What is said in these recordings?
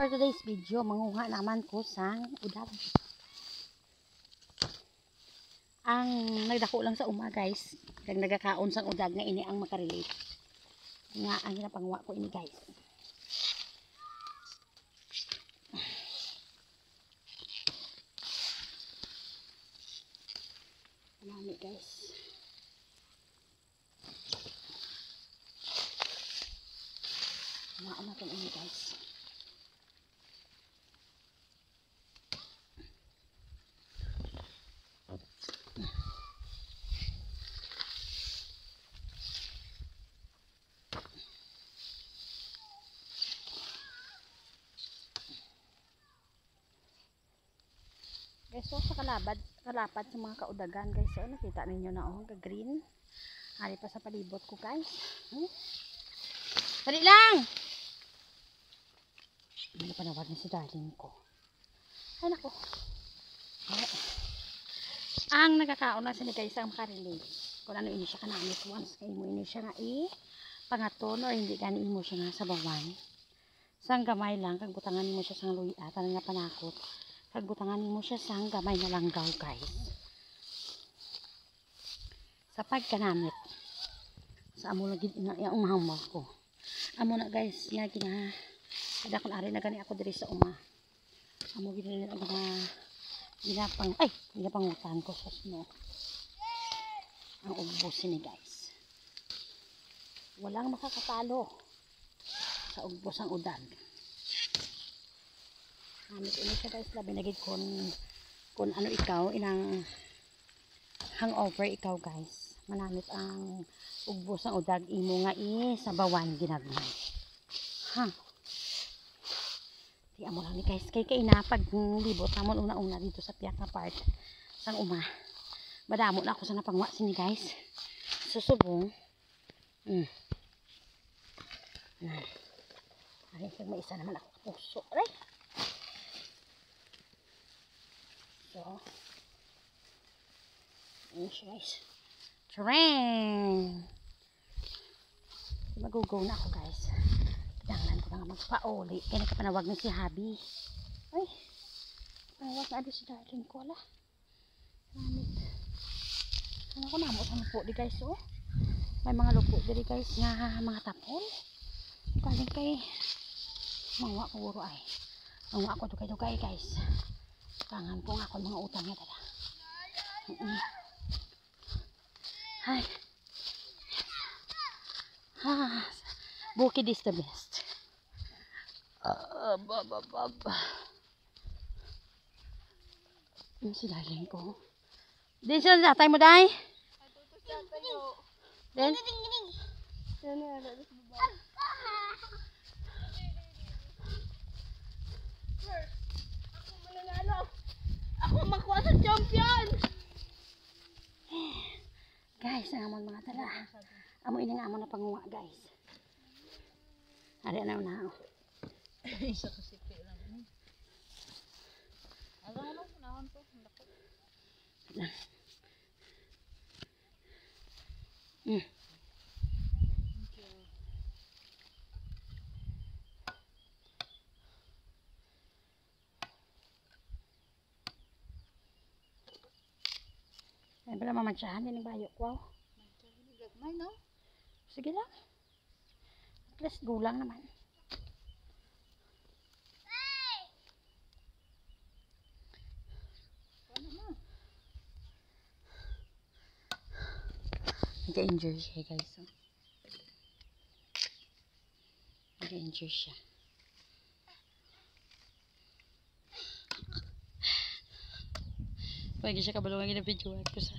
For today's video, manguha naman ko sang udag. Ang nagdako lang sa uma guys, kag nagakaon sang udag nga ini ang makarelate. Nga ang ginapangwa ko ini guys. Marami guys. Naan natin ini guys. Guys, so sa kalapad sa mga kaudagan guys, so nakita ninyo na oh, ka-green. Hari pa sa palibot ko guys. Dali lang! Ano panawag na si darling ko. Ay nako. Ang nagkakaon na sila guys ang makarelate. Kung ano ini siya kanamit once kay mo ini siya nga pangaton or hindi gani mo siya nga sa bawan. Sang gamay lang kag butangan mo siya sang luya tanang nga panakot. Kag butangan mo siya sang gamay na langgaw guys. Sa pagkanamit sa amo lagi na yung umahamaw ko. Amo na guys nga kada kun ari na gani ako diri sa uma. Amo gid na ginapangutan ko sa snow. Ang ubos ni guys. Walang makakatalo sa ubos ang udan. Amit ini siya guys, labi nagid kung ano ikaw inang hangover ikaw guys. Manamit ang ubos ang udag imo nga sa bawan ginagmay. Ha. Di amo lang ni guys kay inapag libot namon una-una dito sa piyak na part sang uma. Madamo na ako sa napangwa sini guys. Susubong. Ay, may isa naman ako puso. Aray. So, ayan siya guys. Tring! Magugaw na ako guys. Kailangan ko na magpa-uli. Kaya nagkapanawag na si Habi. Ay, panawag na si darling ko. Ala. Maramit. Ano ko na mo sa lupo di guys oh. May mga lupo diri guys nga mga tapon. Kaling kay mangwa ko guro ay. Mangwa ko dugay-dugay guys. Tangan ko nga ako mga utang niya tala. Hi. Bukid is the best. Si darling ko. Din siya natay mo day? Then? Ako makuha sa champion. Guys, amon mga tala. Amo ini nga amo na panguwa, guys. Ari na na. Isa kasi lang ni. Alam mo nahon to, lako. Ay pala mamadyahan din ang bayo ko. Gagmay no? Sige lang. At least gulang naman. Nag-injure siya guys. So. Nag-injure siya. Pwede siya kabalungan ginabidyoan ko sa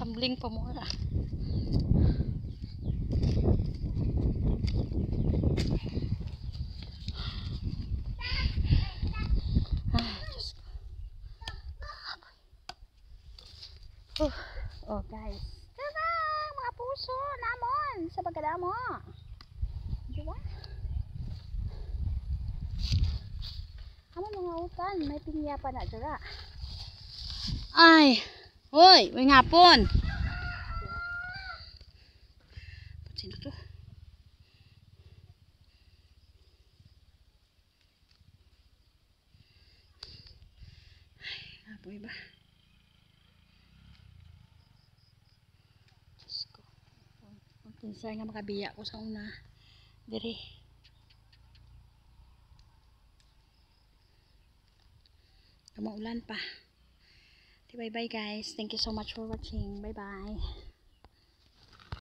tumbling pa mo na. Diyos ko. Oh guys. Tara mga puso namon sa pagkadamo. Diba? Amo mga utan, may pinya pa na dira. Ay, hoy, may ngapon. Sino to? Uy ba? Diyos ko. Ang pinsay nga makabiya ko sa una. Diri. Maulan pa. Bye bye guys. Thank you so much for watching. Bye bye.